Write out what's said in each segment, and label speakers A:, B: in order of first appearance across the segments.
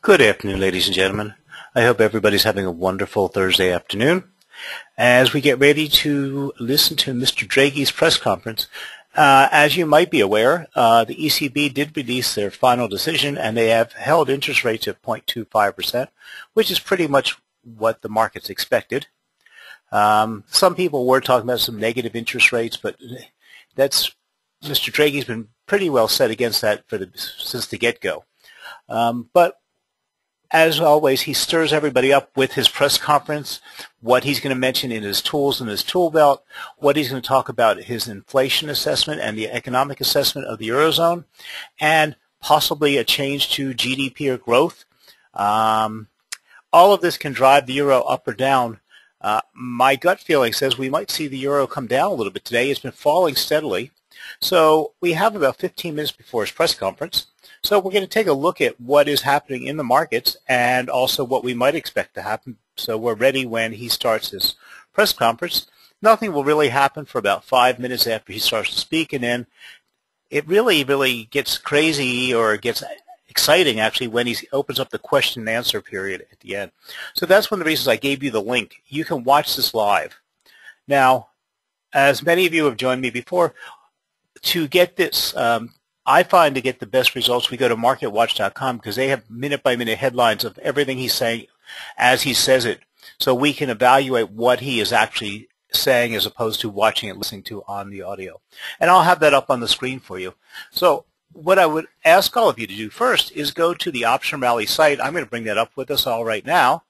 A: Good afternoon, ladies and gentlemen. I hope everybody's having a wonderful Thursday afternoon. As we get ready to listen to Mr. Draghi's press conference, as you might be aware, the ECB did release their final decision, and they have held interest rates at 0.25%, which is pretty much what the markets expected. Some people were talking about some negative interest rates, but Mr. Draghi's been pretty well set against that since the get-go. But as always, he stirs everybody up with his press conference, what he's going to mention in his tools in his tool belt, what he's going to talk about his inflation assessment and the economic assessment of the Eurozone, and possibly a change to GDP or growth. All of this can drive the Euro up or down. My gut feeling says we might see the Euro come down a little bit today. It's been falling steadily. So we have about 15 minutes before his press conference. So we're going to take a look at what is happening in the markets and also what we might expect to happen. So we're ready when he starts his press conference. Nothing will really happen for about 5 minutes after he starts to speak, and then it really gets crazy, or gets exciting actually, when he opens up the question and answer period at the end. So that's one of the reasons I gave you the link. You can watch this live. Now, as many of you have joined me before, to get this, I find to get the best results, we go to marketwatch.com, because they have minute-by-minute headlines of everything he's saying as he says it, so we can evaluate what he is actually saying as opposed to watching it, listening to on the audio. And I'll have that up on the screen for you. So what I would ask all of you to do first is go to the Option Rally site. I'm going to bring that up with us all right now.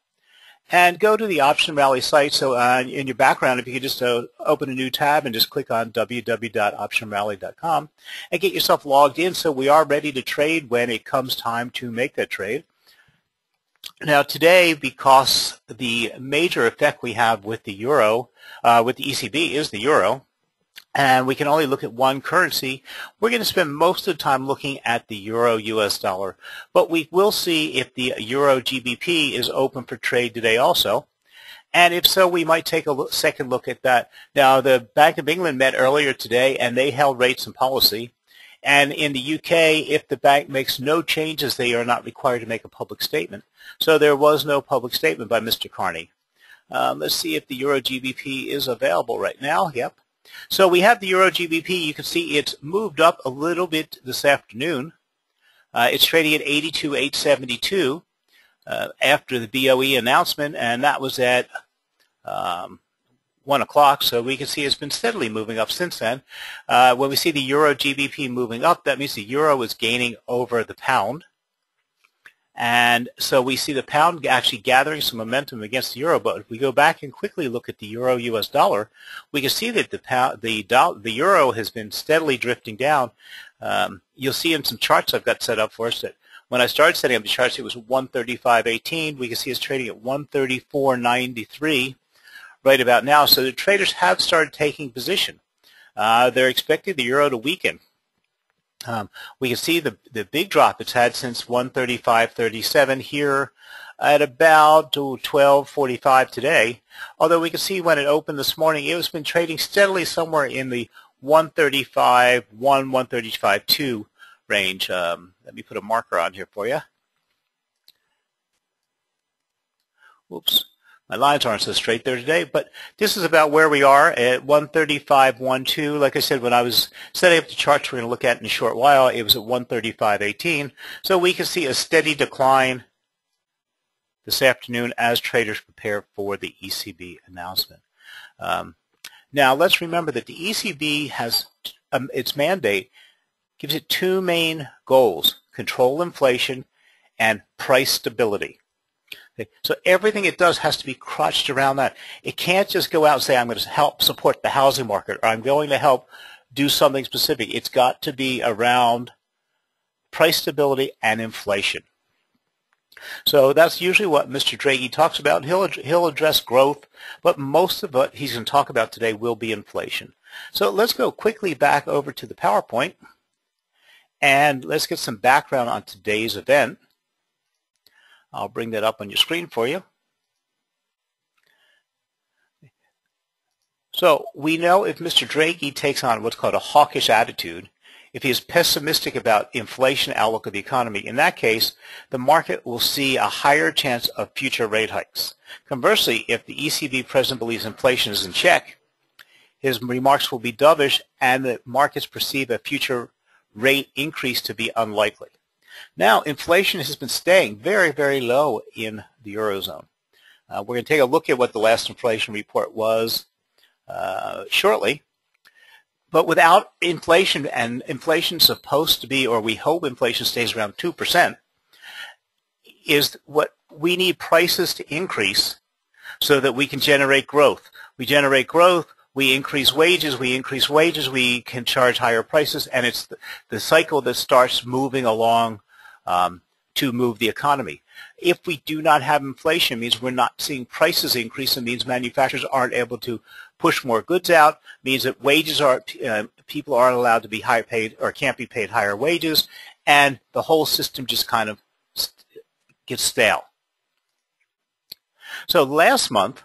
A: And go to the Option Rally site. So in your background, if you could just open a new tab and just click on www.optionrally.com and get yourself logged in, so we are ready to trade when it comes time to make that trade. Now today, because the major effect we have with the Euro, with the ECB, is the Euro, and we can only look at one currency, we're going to spend most of the time looking at the Euro-US dollar. But we will see if the Euro-GBP is open for trade today also. And if so, we might take a second look at that. Now, the Bank of England met earlier today, and they held rates and policy. And in the UK, if the bank makes no changes, they are not required to make a public statement. So there was no public statement by Mr. Carney. Let's see if the Euro-GBP is available right now. Yep. So we have the Euro-GBP. You can see it's moved up a little bit this afternoon. It's trading at 82.872 after the BOE announcement, and that was at 1 o'clock. So we can see it's been steadily moving up since then. When we see the Euro-GBP moving up, that means the Euro is gaining over the pound. And so we see the pound actually gathering some momentum against the Euro. But if we go back and quickly look at the Euro-US dollar, we can see that the Euro has been steadily drifting down. You'll see in some charts I've got set up for us that when I started setting up the charts, it was 135.18. We can see it's trading at 134.93 right about now. So the traders have started taking position. They're expecting the Euro to weaken. We can see the big drop it's had since 135.37 here at about 12.45 today. Although we can see when it opened this morning, it has been trading steadily somewhere in the 135.1, 135.2 range. Let me put a marker on here for you. Whoops. My lines aren't so straight there today, but this is about where we are at 135.12. Like I said, when I was setting up the charts we're going to look at in a short while, it was at 135.18. So we can see a steady decline this afternoon as traders prepare for the ECB announcement. Now, let's remember that the ECB has its mandate gives it two main goals: control inflation and price stability. Okay. So everything it does has to be crutched around that. It can't just go out and say, I'm going to help support the housing market, or I'm going to help do something specific. It's got to be around price stability and inflation. So that's usually what Mr. Draghi talks about. He'll address growth, but most of what he's going to talk about today will be inflation. So let's go quickly back over to the PowerPoint, and let's get some background on today's event. I'll bring that up on your screen for you. So we know if Mr. Draghi takes on what's called a hawkish attitude, If he is pessimistic about inflation outlook of the economy, in that case, the market will see a higher chance of future rate hikes. Conversely, if the ECB president believes inflation is in check, his remarks will be dovish and the markets perceive a future rate increase to be unlikely. Now, inflation has been staying very, very low in the Eurozone. We're going to take a look at what the last inflation report was shortly. But without inflation, and inflation is supposed to be, or we hope inflation stays around 2%, is what we need prices to increase so that we can generate growth. We generate growth, we increase wages, we can charge higher prices, and it's the cycle that starts moving along to move the economy. If we do not have inflation, it means we're not seeing prices increase. It means manufacturers aren't able to push more goods out. It means that wages are people aren't allowed to be high paid or can't be paid higher wages, and the whole system just kind of gets stale. So last month,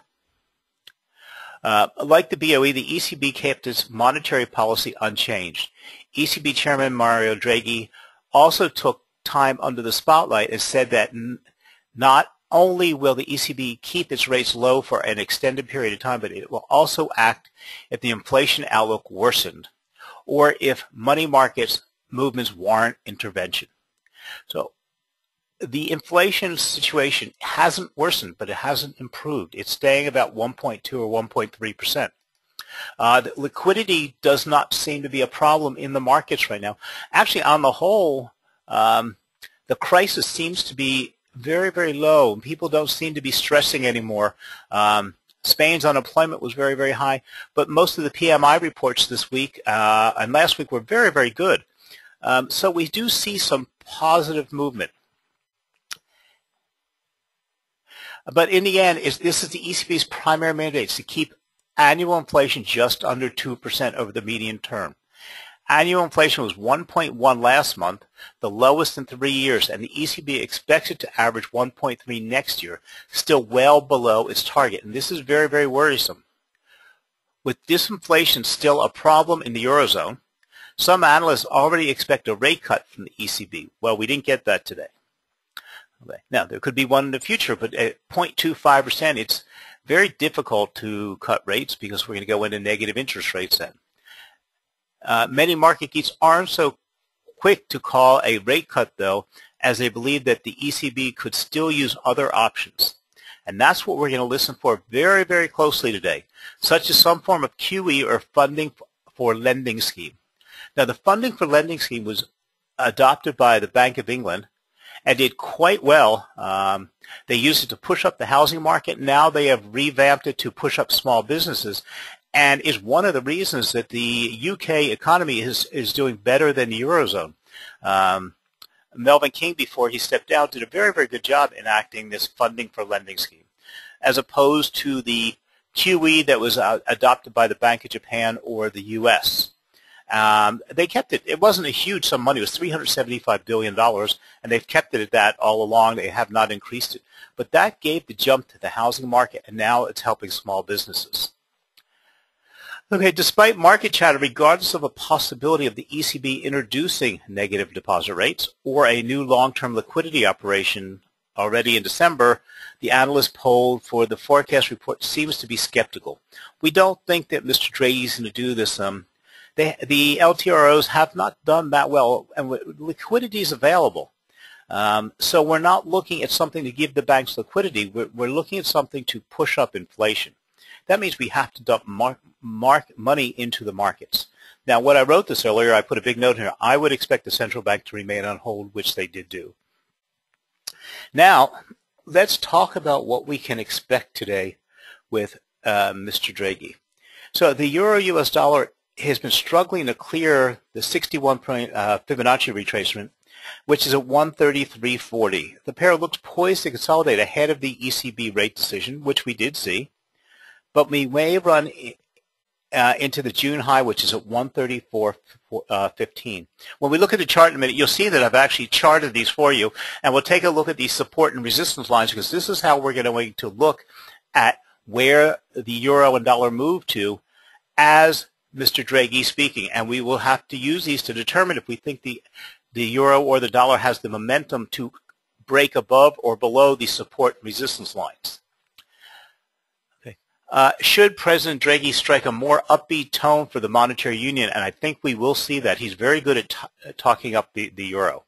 A: like the BOE, the ECB kept its monetary policy unchanged. ECB Chairman Mario Draghi also took time under the spotlight and said that not only will the ECB keep its rates low for an extended period of time, but it will also act if the inflation outlook worsened or if money markets movements warrant intervention. So the inflation situation hasn't worsened, but it hasn't improved. It's staying about 1.2 or 1.3%. The liquidity does not seem to be a problem in the markets right now. Actually, on the whole, the crisis seems to be very, very low. People don't seem to be stressing anymore. Spain's unemployment was very, very high, but most of the PMI reports this week and last week were very, very good. So we do see some positive movement. But in the end, this is the ECB's primary mandate, to keep annual inflation just under 2% over the medium term. Annual inflation was 1.1 last month, the lowest in 3 years, and the ECB expects it to average 1.3 next year, still well below its target. And this is very, very worrisome. With disinflation still a problem in the Eurozone, some analysts already expect a rate cut from the ECB. Well, we didn't get that today. Okay. Now, there could be one in the future, but at 0.25%, it's very difficult to cut rates because we're going to go into negative interest rates then. Many market geeks aren't so quick to call a rate cut, though, as they believe that the ECB could still use other options. And that's what we're going to listen for very, very closely today, such as some form of QE or funding for lending scheme. Now, the funding for lending scheme was adopted by the Bank of England and did quite well. They used it to push up the housing market. Now they have revamped it to push up small businesses, and is one of the reasons that the UK economy is doing better than the Eurozone. Melvin King, before he stepped down, did a very, very good job enacting this funding for lending scheme, as opposed to the QE that was adopted by the Bank of Japan or the US. They kept it. It wasn't a huge sum of money. It was $375 billion, and they've kept it at that all along. They have not increased it. But that gave the jump to the housing market, and now it's helping small businesses. Okay, despite market chatter, regardless of a possibility of the ECB introducing negative deposit rates or a new long-term liquidity operation already in December, the analyst poll for the forecast report seems to be skeptical. We don't think that Mr. Draghi is going to do this. The LTROs have not done that well, and liquidity is available. So we're not looking at something to give the banks liquidity. We're looking at something to push up inflation. That means we have to dump money into the markets. Now, when I wrote this earlier, I put a big note here. I would expect the central bank to remain on hold, which they did do. Now, let's talk about what we can expect today with Mr. Draghi. So the euro-US dollar has been struggling to clear the 61-point Fibonacci retracement, which is at 133.40. The pair looks poised to consolidate ahead of the ECB rate decision, which we did see, but we may run into the June high, which is at 134.15. When we look at the chart in a minute, you'll see that I've actually charted these for you, and we'll take a look at these support and resistance lines, because this is how we're going to look at where the euro and dollar move to as Mr. Draghi speaking, and we will have to use these to determine if we think the euro or the dollar has the momentum to break above or below the support and resistance lines. Okay. Should President Draghi strike a more upbeat tone for the monetary union, and I think we will see that. He's very good at talking up the euro.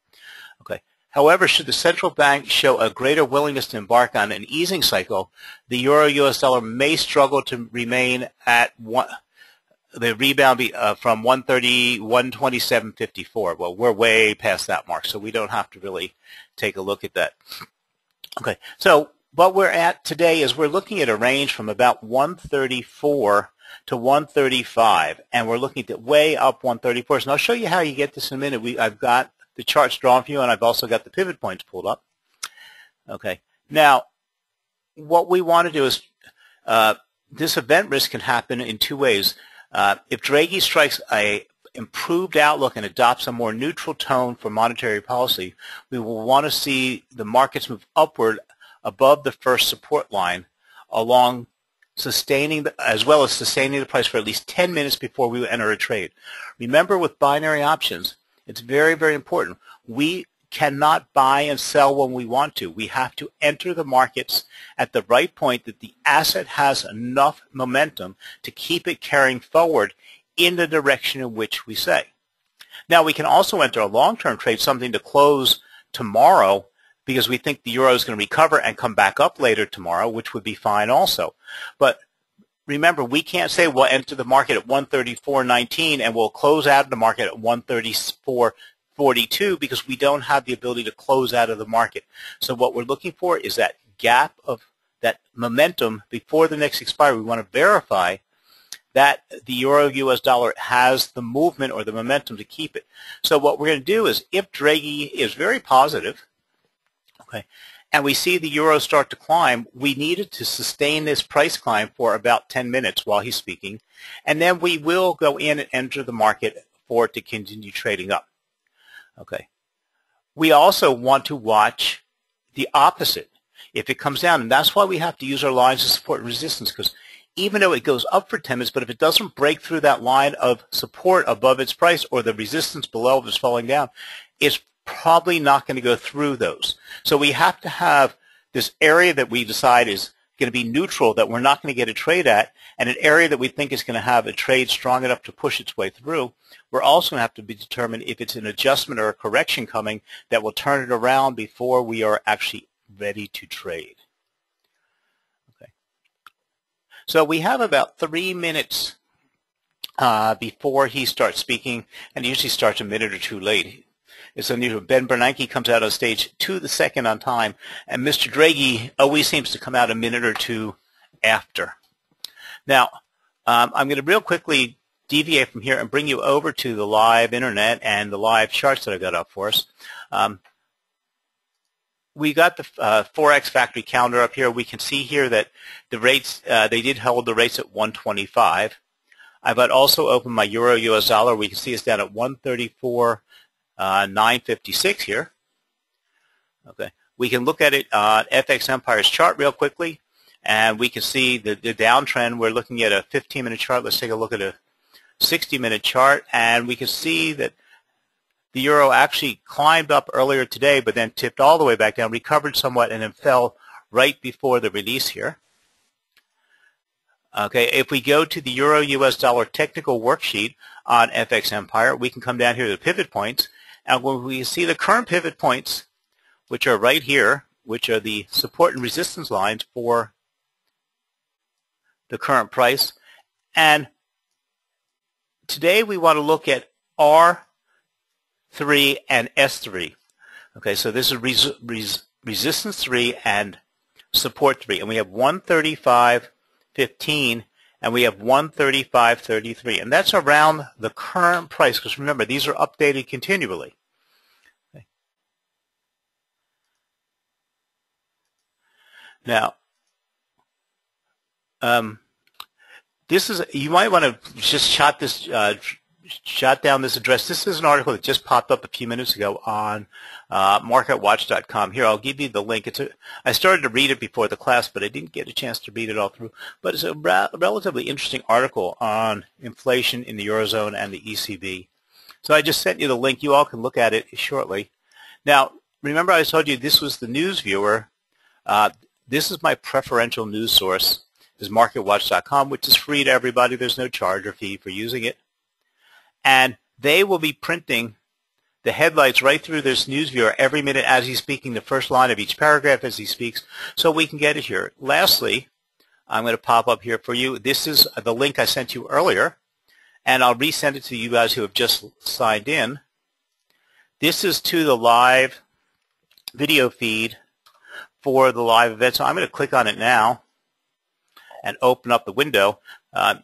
A: Okay. However, should the central bank show a greater willingness to embark on an easing cycle, the euro-US dollar may struggle to remain at the rebound from 130, 127.54. Well, we're way past that mark, so we don't have to really take a look at that. Okay, so what we're at today is we're looking at a range from about 134 to 135, and we're looking at way up 134. And I'll show you how you get this in a minute. I've got the charts drawn for you, and I've also got the pivot points pulled up. Okay, now what we want to do is this event risk can happen in two ways. If Draghi strikes a improved outlook and adopts a more neutral tone for monetary policy, we will want to see the markets move upward above the first support line, along as well as sustaining the price for at least 10 minutes before we enter a trade. Remember, with binary options, it's very, very important. We cannot buy and sell when we want to. We have to enter the markets at the right point that the asset has enough momentum to keep it carrying forward in the direction in which we say. Now, we can also enter a long-term trade, something to close tomorrow, because we think the euro is going to recover and come back up later tomorrow, which would be fine also. But remember, we can't say we'll enter the market at 134.19 and we'll close out of the market at 134.42 because we don't have the ability to close out of the market. So what we're looking for is that gap of that momentum before the next expiry. We want to verify that the euro-US dollar has the movement or the momentum to keep it. So what we're going to do is, if Draghi is very positive, okay, and we see the euro start to climb, we needed to sustain this price climb for about 10 minutes while he's speaking, and then we will go in and enter the market for it to continue trading up. Okay. We also want to watch the opposite if it comes down, and that's why we have to use our lines of support and resistance, because even though it goes up for 10 minutes, but if it doesn't break through that line of support above its price or the resistance below if it's falling down, it's probably not going to go through those. So we have to have this area that we decide is going to be neutral, that we're not going to get a trade at, and an area that we think is going to have a trade strong enough to push its way through. We're also going to have to be determined if it's an adjustment or a correction coming that will turn it around before we are actually ready to trade. Okay. So we have about 3 minutes before he starts speaking, and he usually starts a minute or two late. It's unusual. Ben Bernanke comes out on stage to the second on time, and Mr. Draghi always seems to come out a minute or two after. Now, I'm going to real quickly deviate from here and bring you over to the live internet and the live charts that I got up for us. We got the Forex factory calendar up here. We can see here that the rates, they did hold the rates at 125. I've also opened my euro-US dollar. We can see it's down at 134. 956 here. Okay, we can look at it on FX Empire's chart real quickly, and we can see the downtrend. We're looking at a 15-minute chart. Let's take a look at a 60-minute chart, and we can see that the euro actually climbed up earlier today, but then tipped all the way back down, recovered somewhat, and then fell right before the release here. Okay, if we go to the euro-US dollar technical worksheet on FX Empire, we can come down here to the pivot points. And when we see the current pivot points, which are right here, which are the support and resistance lines for the current price. And today we want to look at R3 and S3. Okay, so this is resistance 3 and support 3. And we have 135.15 and we have 135.33, and that's around the current price, because remember, these are updated continually. Okay. Now, this is, you might want to just jot this jot down this address. This is an article that just popped up a few minutes ago on marketwatch.com. Here, I'll give you the link. I started to read it before the class, but I didn't get a chance to read it all through. But it's a relatively interesting article on inflation in the Eurozone and the ECB. So I just sent you the link. You all can look at it shortly. Now, remember I told you this was the news viewer. This is my preferential news source, is marketwatch.com, which is free to everybody. There's no charge or fee for using it. And they will be printing the headlights right through this news viewer every minute as he's speaking, the first line of each paragraph as he speaks, so we can get it here. Lastly, I'm going to pop up here for you. This is the link I sent you earlier, and I'll resend it to you guys who have just signed in. This is to the live video feed for the live event, so I'm going to click on it now and open up the window.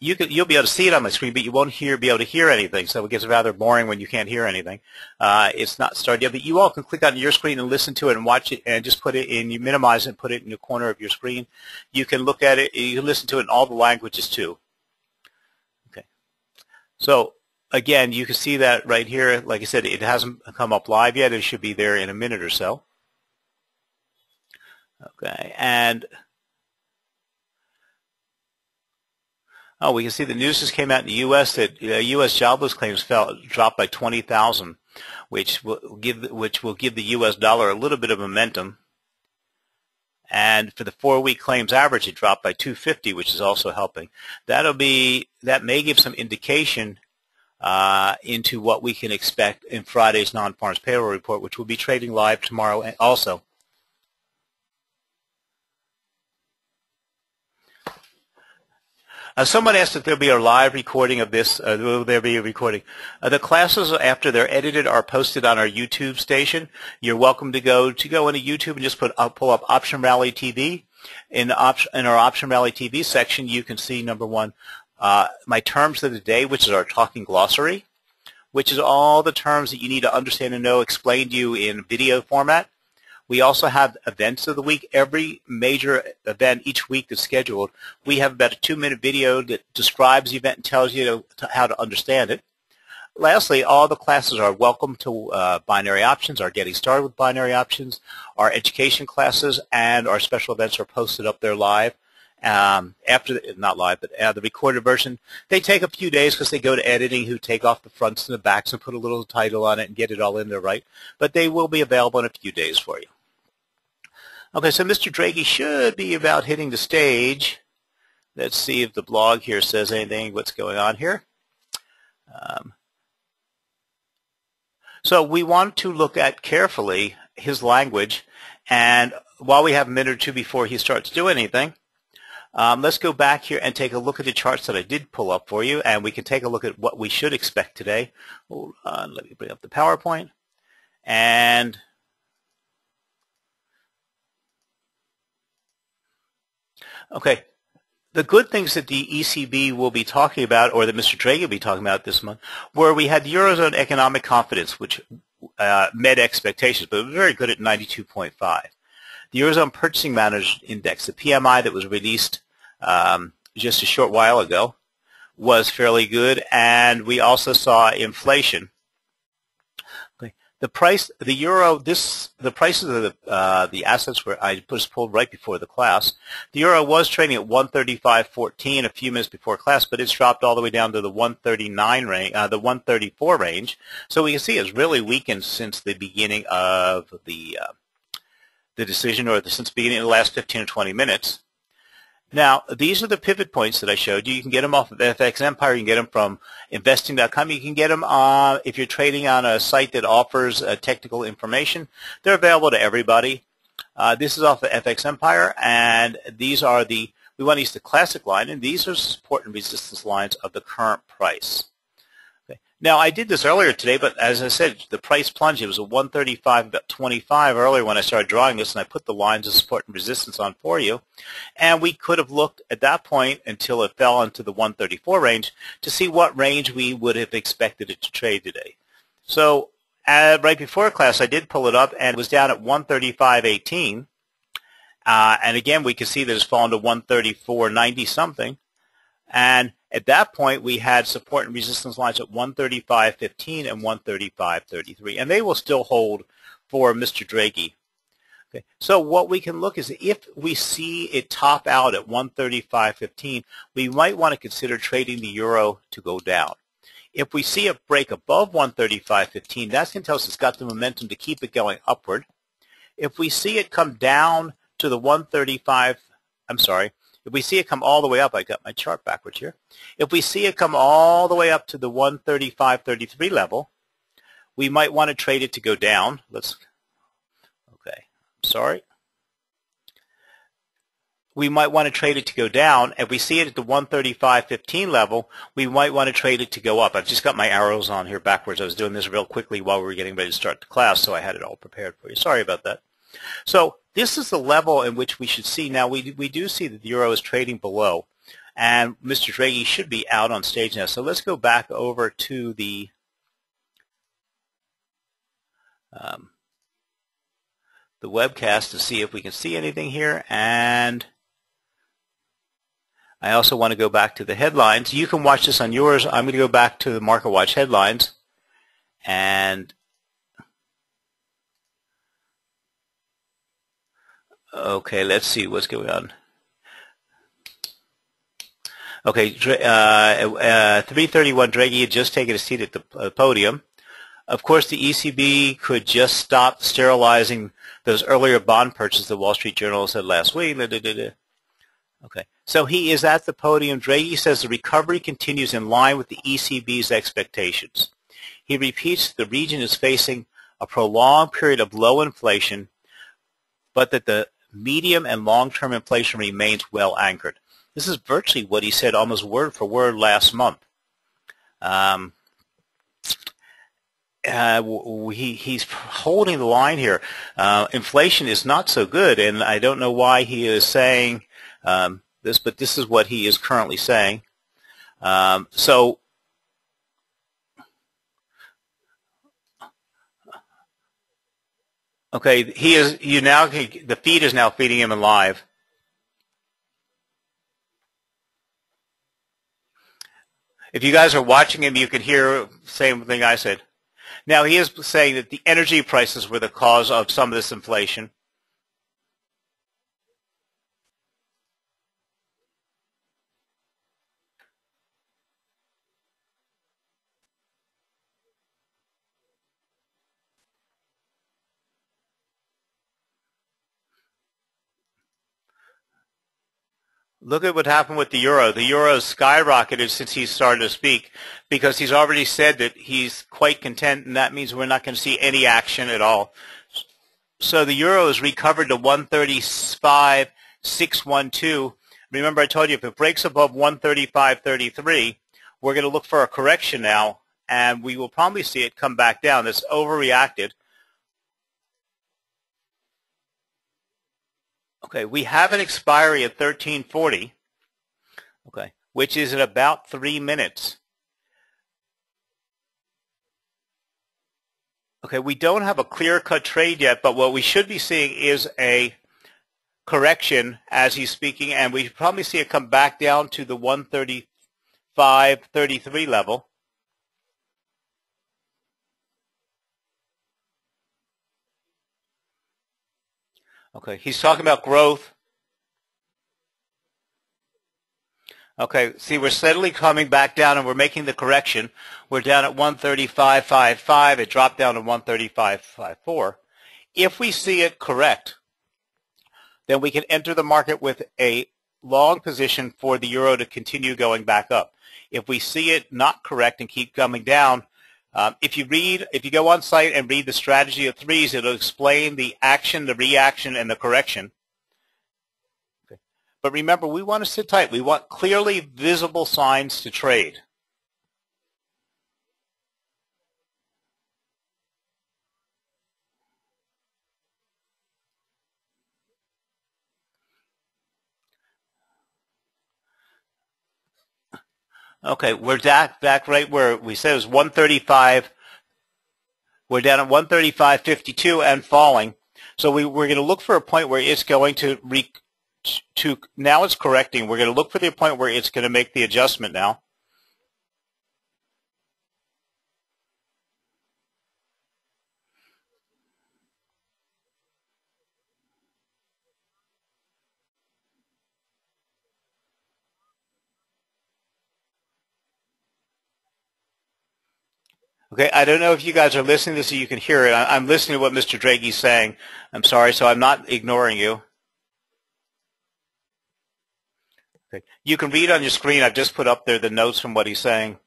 A: You'll be able to see it on my screen, but you won't be able to hear anything, so it gets rather boring when you can't hear anything. It's not started yet, but you all can click on your screen and listen to it and watch it and just put it in, you minimize it and put it in the corner of your screen. You can look at it, you can listen to it in all the languages too. Okay. So again, you can see that right here. Like I said, it hasn't come up live yet. It should be there in a minute or so. Okay, and we can see the news just came out in the U.S. that U.S. jobless claims dropped by 20,000, which will give the U.S. dollar a little bit of momentum. And for the 4-week claims average, it dropped by 250, which is also helping. That may give some indication into what we can expect in Friday's non-farms payroll report, which will be trading live tomorrow also. Someone asked if there'll be a live recording of this. Will there be a recording? The classes, after they're edited, are posted on our YouTube station. You're welcome to go into YouTube and just pull up Option Rally TV. In our Option Rally TV section, you can see, number one, my terms of the day, which is our talking glossary, which is all the terms that you need to understand and know explained to you in video format. We also have events of the week. Every major event each week that's scheduled, we have about a 2-minute video that describes the event and tells you how to understand it. Lastly, all the classes are welcome to binary options, our getting started with binary options, our education classes, and our special events are posted up there live. Not live, but the recorded version. They take a few days because they go to editing, who take off the fronts and the backs and put a little title on it and get it all in there right. But they will be available in a few days for you. Okay, so Mr. Draghi should be about hitting the stage. Let's see if the blog here says anything, what's going on here. So we want to look at carefully his language, and while we have a minute or two before he starts doing anything, let's go back here and take a look at the charts that I did pull up for you, and we can take a look at what we should expect today. Hold on, let me bring up the PowerPoint. And okay, the good things that the ECB will be talking about, or that Mr. Draghi will be talking about this month, where we had the Eurozone economic confidence, which met expectations, but it was very good at 92.5. The Eurozone Purchasing Managers Index, the PMI that was released just a short while ago, was fairly good, and we also saw inflation. The price, the euro, the prices of the assets were I just pulled right before the class. The euro was trading at 135.14 a few minutes before class, but it's dropped all the way down to the 139 range, the 134 range. So we can see it's really weakened since the beginning of the decision, or since the beginning of the last 15 or 20 minutes. Now, these are the pivot points that I showed you. You can get them off of FX Empire. You can get them from investing.com. You can get them if you're trading on a site that offers technical information. They're available to everybody. This is off of FX Empire, and these are we want to use the classic line, and these are support and resistance lines of the current price. Okay. Now, I did this earlier today, but as I said, the price plunged. It was a 135.25 earlier when I started drawing this, and I put the lines of support and resistance on for you. And we could have looked at that point until it fell into the 134 range to see what range we would have expected it to trade today. So right before class, I did pull it up, and it was down at 135.18. And again, we can see that it's fallen to 134.90 something. And at that point, we had support and resistance lines at 135.15 and 135.33, and they will still hold for Mr. Draghi. Okay. So what we can look is if we see it top out at 135.15, we might want to consider trading the euro to go down. If we see it break above 135.15, that's going to tell us it's got the momentum to keep it going upward. If we see it come down to the 135, if we see it come all the way up, I got my chart backwards here. If we see it come all the way up to the 135.33 level, we might want to trade it to go down. We might want to trade it to go down. If we see it at the 135.15 level, we might want to trade it to go up. I've just got my arrows on here backwards. I was doing this real quickly while we were getting ready to start the class, so I had it all prepared for you. Sorry about that. So this is the level in which we should see. Now, we do see that the euro is trading below, and Mr. Draghi should be out on stage now. So let's go back over to the webcast to see if we can see anything here. And I also want to go back to the headlines. You can watch this on yours. I'm going to go back to the Market Watch headlines. And okay, let's see what's going on. Okay, 3:31, Draghi had just taken a seat at the podium. Of course, the ECB could just stop sterilizing those earlier bond purchases the Wall Street Journal said last week. Okay, so he is at the podium. Draghi says the recovery continues in line with the ECB's expectations. He repeats the region is facing a prolonged period of low inflation, but that the medium and long-term inflation remains well anchored. This is virtually what he said almost word for word last month. He's holding the line here. Inflation is not so good, and I don't know why he is saying this, but this is what he is currently saying. Okay, the feed is now feeding him in live. If you guys are watching him, you can hear the same thing I said. Now, he is saying that the energy prices were the cause of some of this inflation. Look at what happened with the euro. The euro has skyrocketed since he started to speak because he's already said that he's quite content, and that means we're not going to see any action at all. So the euro has recovered to 135.612. Remember, I told you if it breaks above 135.33, we're going to look for a correction now, and we will probably see it come back down. It's overreacted. Okay, we have an expiry at 1340, okay, which is in about 3 minutes. Okay, we don't have a clear-cut trade yet, but what we should be seeing is a correction as he's speaking, and we probably see it come back down to the 135.33 level. Okay, he's talking about growth. Okay, see, we're steadily coming back down, and we're making the correction. We're down at 135.55. It dropped down to 135.54. If we see it correct, then we can enter the market with a long position for the euro to continue going back up. If we see it not correct and keep coming down, if you go on site and read the strategy of threes, it'll explain the action, the reaction, and the correction. Okay. But remember, we want to sit tight. We want clearly visible signs to trade. Okay, we're back right where we said it was 135. We're down at 135.52 and falling. So we're going to look for a point where it's going to now it's correcting. We're going to look for the point where it's going to make the adjustment now. Okay, I don't know if you guys are listening to this so you can hear it. I'm listening to what Mr. Draghi's saying. I'm sorry, so I'm not ignoring you. Okay. You can read on your screen. I've just put up there the notes from what he's saying.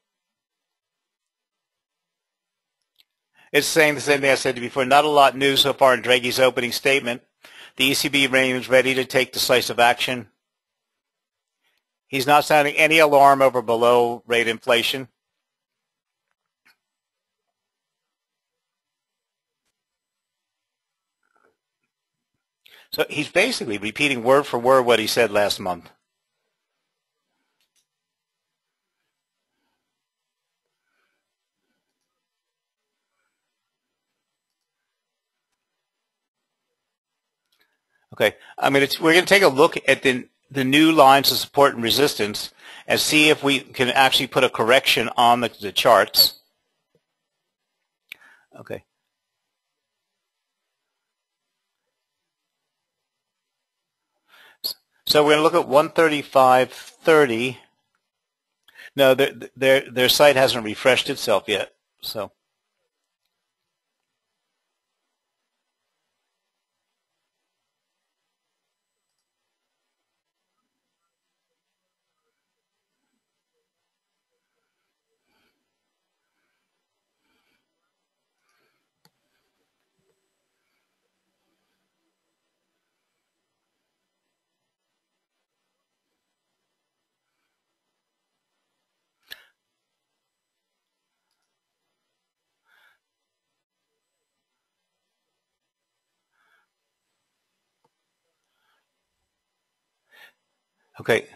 A: It's saying the same thing I said before. Not a lot new so far in Draghi's opening statement. The ECB remains ready to take decisive action. He's not sounding any alarm over below rate inflation. So he's basically repeating word for word what he said last month. Okay, we're going to take a look at the new lines of support and resistance and see if we can actually put a correction on the charts. Okay. So we're going to look at 135.30. No, their site hasn't refreshed itself yet. So. Okay.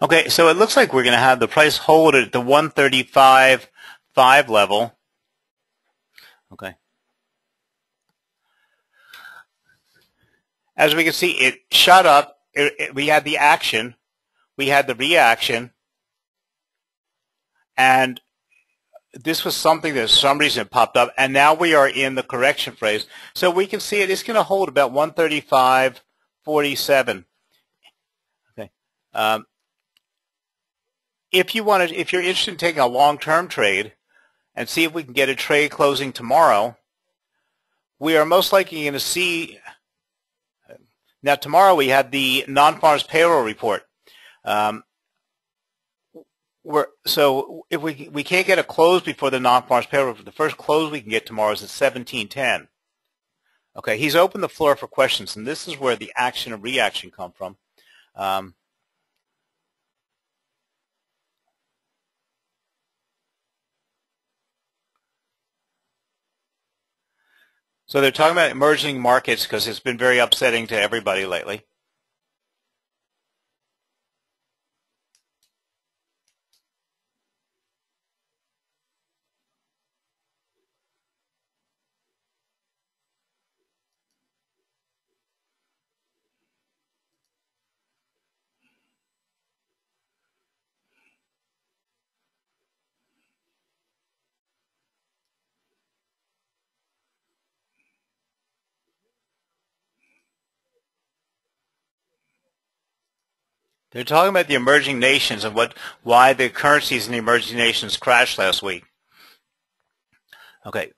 A: Okay, so it looks like we're going to have the price hold at the 135.5 level. Okay. As we can see, it shot up. We had the action. We had the reaction. And this was something that for some reason popped up. And now we are in the correction phase. So we can see it's going to hold about 135.47. Okay. If you're interested in taking a long-term trade and see if we can get a trade closing tomorrow, we are most likely going to see. Now, tomorrow we have the non-farms payroll report. So if we can't get a close before the non-farms payroll, the first close we can get tomorrow is at 17:10. Okay, he's opened the floor for questions, and this is where the action and reaction come from. So they're talking about emerging markets because it's been very upsetting to everybody lately. They're talking about the emerging nations and why the currencies in the emerging nations crashed last week. Okay.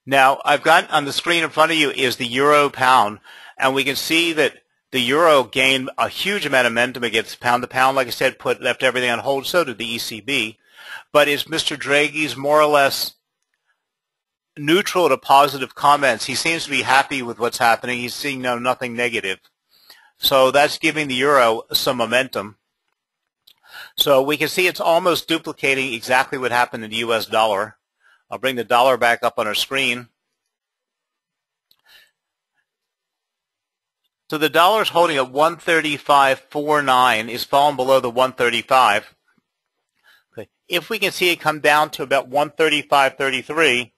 A: Now, I've got on the screen in front of you is the euro pound, and we can see that the euro gained a huge amount of momentum against pound. The pound, like I said, left everything on hold. So did the ECB. But is Mr. Draghi's more or less neutral to positive comments? He seems to be happy with what's happening. He's seeing nothing negative. So that's giving the euro some momentum. So we can see it's almost duplicating exactly what happened in the U.S. dollar. I'll bring the dollar back up on our screen. So the dollar is holding at 135.49, is falling below the 135. Okay. If we can see it come down to about 135.33,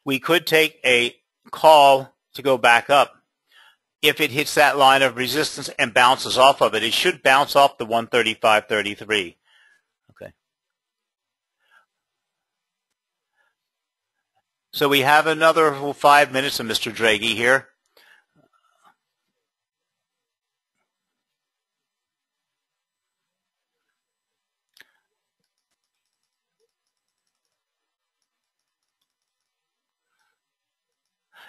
A: we could take a call to go back up. If it hits that line of resistance and bounces off of it, it should bounce off the 135.33. Okay. So we have another 5 minutes of Mr. Draghi here.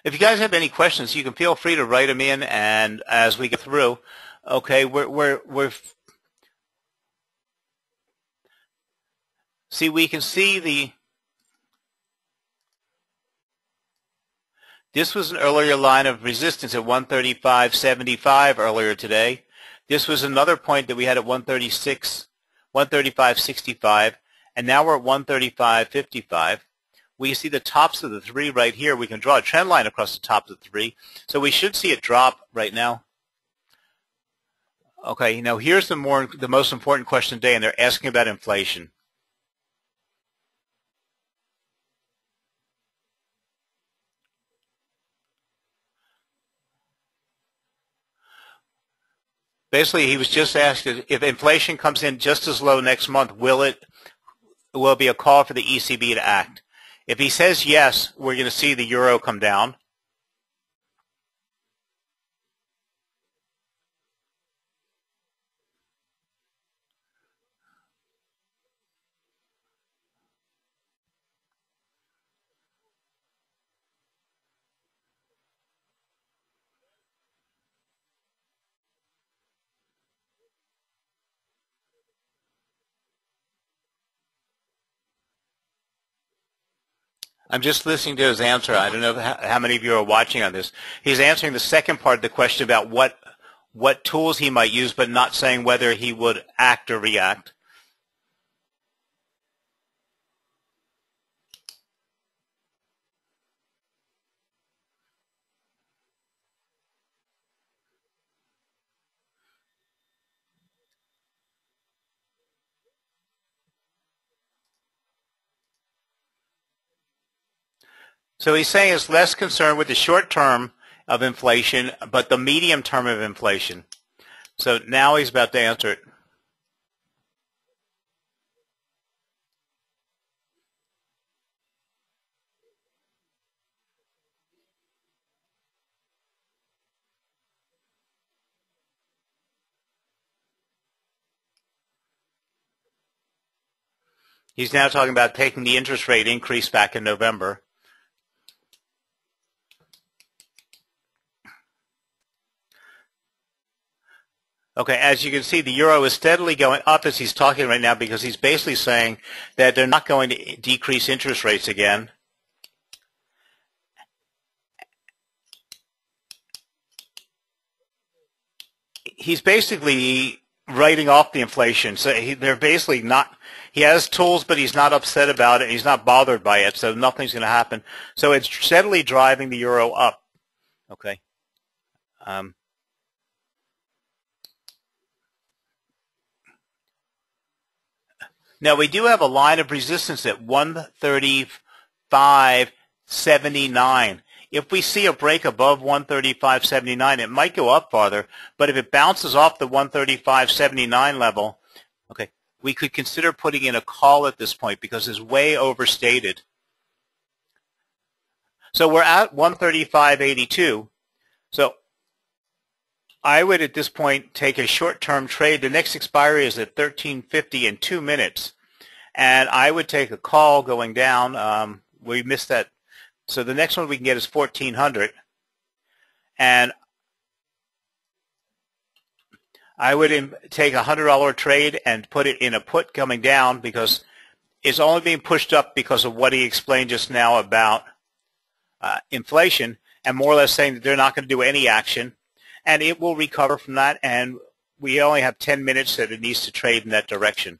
A: If you guys have any questions, you can feel free to write them in, and as we get through, okay, we can see this was an earlier line of resistance at 135.75 earlier today. This was another point that we had at 135.65, and now we're at 135.55. We see the tops of the three right here. We can draw a trend line across the top of the three. So we should see it drop right now. Okay, now here's the most important question today, and they're asking about inflation. Basically, he was just asking if inflation comes in just as low next month, will it be a call for the ECB to act? If he says yes, we're going to see the euro come down. I'm just listening to his answer. I don't know how many of you are watching on this. He's answering the second part of the question about what tools he might use, but not saying whether he would act or react. So he's saying it's less concerned with the short term of inflation, but the medium term of inflation. So now he's about to answer it. He's now talking about taking the interest rate increase back in November. Okay, as you can see, the euro is steadily going up as he's talking right now because he's basically saying that they're not going to decrease interest rates again. He's basically writing off the inflation. So they're basically not, he has tools, but he's not upset about it. He's not bothered by it, so nothing's going to happen. So it's steadily driving the euro up. Okay. Now, we do have a line of resistance at 135.79. If we see a break above 135.79, it might go up farther, but if it bounces off the 135.79 level, okay, we could consider putting in a call at this point because it's way overstated. So we're at 135.82. So I would at this point take a short-term trade. The next expiry is at 13:50 in 2 minutes. And I would take a call going down. We missed that. So the next one we can get is 1400. And I would take a $100 trade and put it in a put coming down because it's only being pushed up because of what he explained just now about inflation and more or less saying that they're not going to do any action. And it will recover from that, and we only have 10 minutes that it needs to trade in that direction.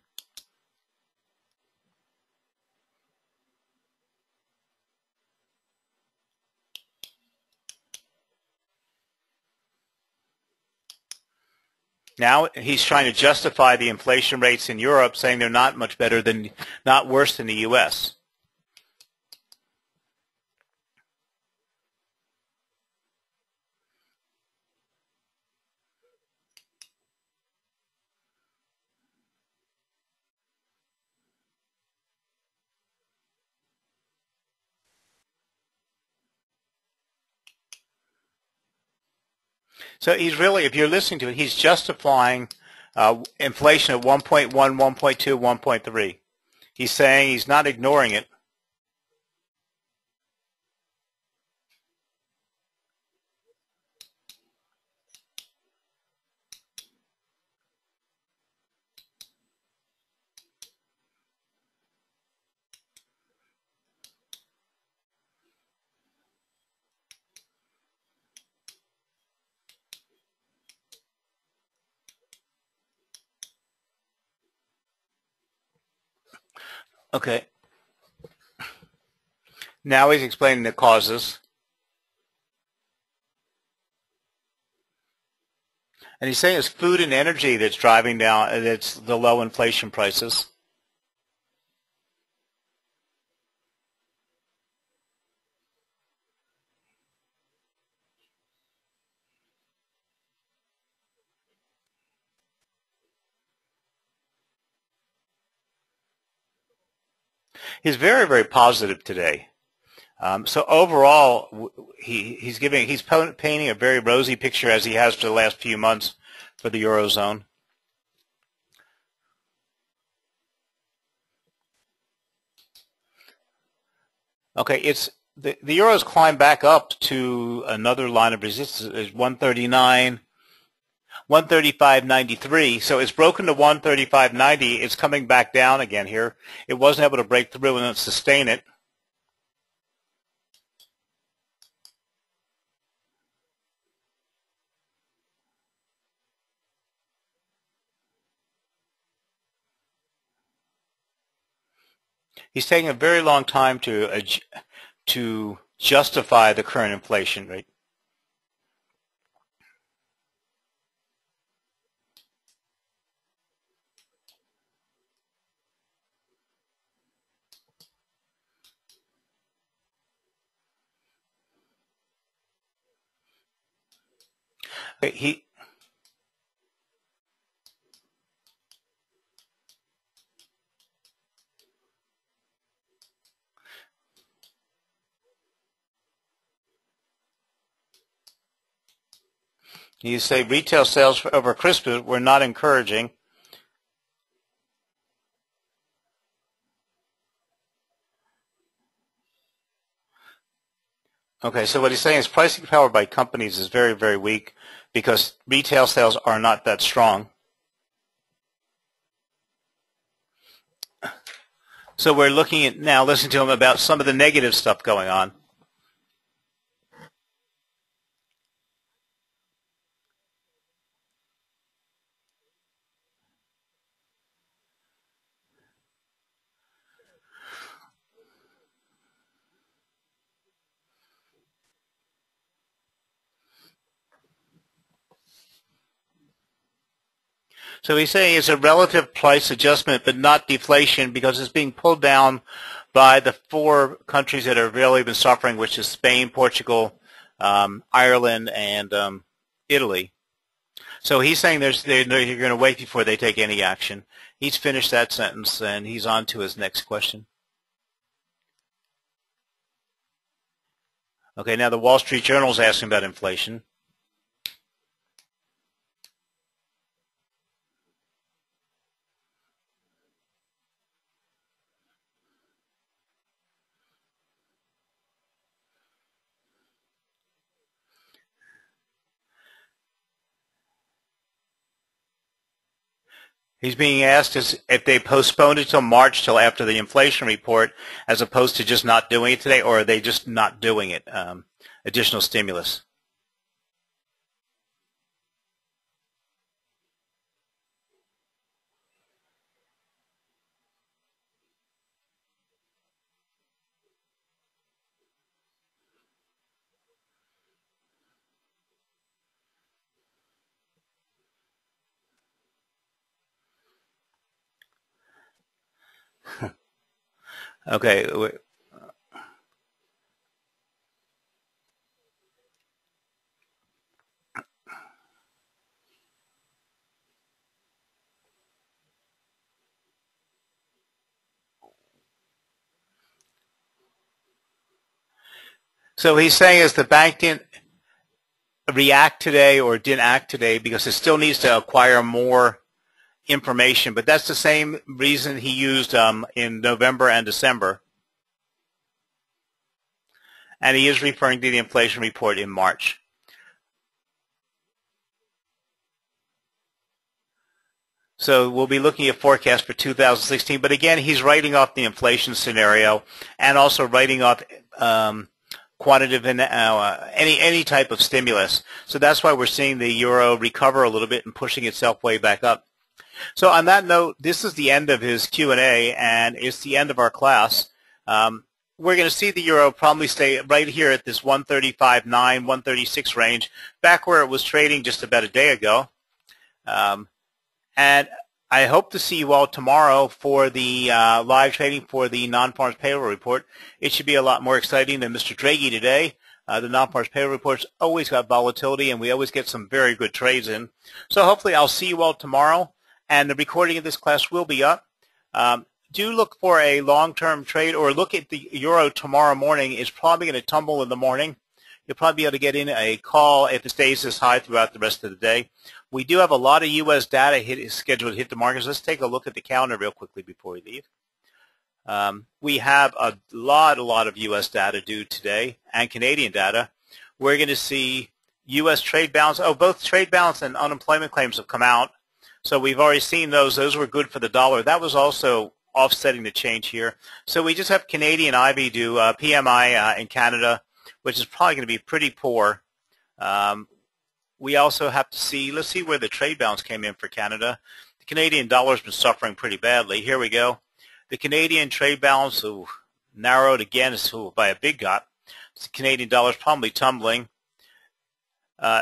A: Now he's trying to justify the inflation rates in Europe, saying they're not much better than, not worse than the U.S. So he's really, if you're listening to it, he's justifying inflation at 1.1, 1.2, 1.3. He's saying he's not ignoring it. Okay. Now he's explaining the causes. And he's saying it's food and energy that's driving down, that's the low inflation prices. He's very, very positive today. So overall, he's painting a very rosy picture, as he has for the last few months, for the Eurozone. Okay, the Euro's climbed back up to another line of resistance, is 139, 135.93. So it's broken to 135.90. It's coming back down again here. It wasn't able to break through and sustain it. He's taking a very long time to justify the current inflation rate. You say retail sales over Christmas were not encouraging. Okay, so what he's saying is pricing power by companies is very, very weak because retail sales are not that strong. So we're looking at now, listening to him about some of the negative stuff going on. So he's saying it's a relative price adjustment, but not deflation, because it's being pulled down by the four countries that have really been suffering, which is Spain, Portugal, Ireland, and Italy. So he's saying you're going to wait before they take any action. He's finished that sentence, and he's on to his next question. Okay, now the Wall Street Journal is asking about inflation. He's being asked if they postponed it till March, till after the inflation report, as opposed to just not doing it today, or are they just not doing it, additional stimulus? Okay. So he's saying is the bank didn't react today or didn't act today because it still needs to acquire more information, but that's the same reason he used in November and December. And he is referring to the inflation report in March. So we'll be looking at forecast for 2016, but again, he's writing off the inflation scenario and also writing off quantitative and any type of stimulus. So that's why we're seeing the euro recover a little bit and pushing itself way back up. So on that note, this is the end of his Q&A, and it's the end of our class. We're going to see the euro probably stay right here at this 135.9, 136 range, back where it was trading just about a day ago. And I hope to see you all tomorrow for the live trading for the non-farms payroll report. It should be a lot more exciting than Mr. Draghi today. The non-farms payroll report's always got volatility, and we always get some very good trades in. So hopefully I'll see you all tomorrow, and the recording of this class will be up. Do look for a long-term trade, or look at the euro tomorrow morning. It's probably going to tumble in the morning. You'll probably be able to get in a call if it stays this high throughout the rest of the day. We do have a lot of U.S. data scheduled to hit the markets. Let's take a look at the calendar real quickly before we leave. We have a lot of U.S. data due today and Canadian data. We're going to see U.S. trade balance. Oh, both trade balance and unemployment claims have come out. So we've already seen those. Those were good for the dollar. That was also offsetting the change here. So we just have Canadian IB due, PMI in Canada, which is probably going to be pretty poor. We also have to see, let's see where the trade balance came in for Canada. The Canadian dollar has been suffering pretty badly. Here we go. The Canadian trade balance narrowed again by a big gap. The Canadian dollar is probably tumbling.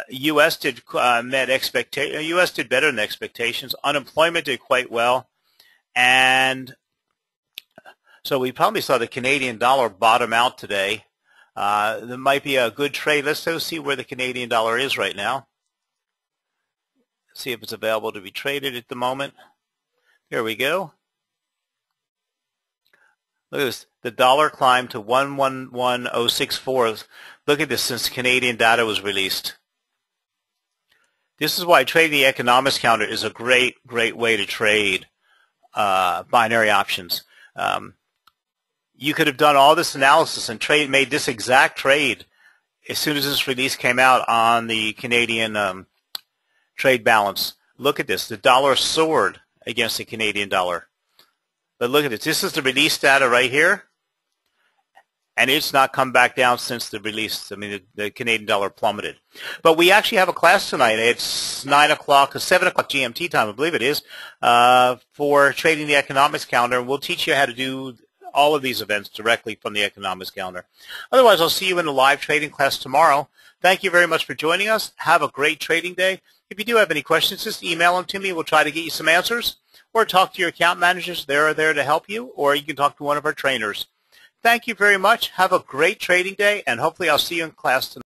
A: U.S. did U.S. did better than expectations. Unemployment did quite well, and so we probably saw the Canadian dollar bottom out today. There might be a good trade. Let's go see where the Canadian dollar is right now. See if it's available to be traded at the moment. Here we go. Look at this. The dollar climbed to 111.064. Look at this since Canadian data was released. This is why trading the economics counter is a great way to trade binary options. You could have done all this analysis and made this exact trade as soon as this release came out on the Canadian trade balance. Look at this. The dollar soared against the Canadian dollar. But look at this. This is the release data right here. And it's not come back down since the release. I mean, the Canadian dollar plummeted. But we actually have a class tonight. It's 9 o'clock, 7 o'clock GMT time, I believe it is, for trading the economics calendar. And we'll teach you how to do all of these events directly from the economics calendar. Otherwise, I'll see you in the live trading class tomorrow. Thank you very much for joining us. Have a great trading day. If you do have any questions, just email them to me. We'll try to get you some answers. Or talk to your account managers. They're there to help you. Or you can talk to one of our trainers. Thank you very much. Have a great trading day, and hopefully I'll see you in class tonight.